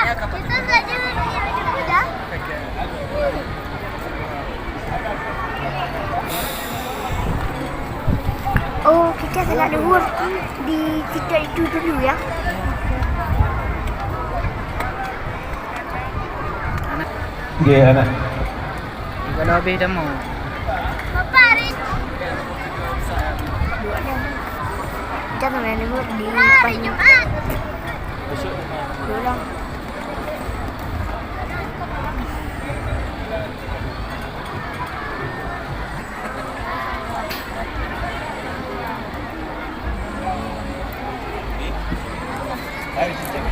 Kita belajar udah. Oh, kita salah luhur di titik itu dulu ya. Okey, anak. Kalau habis dah mau. Papa, Rin. Kita salah luhur di Hari Jumat. Pulang. Hai, cek.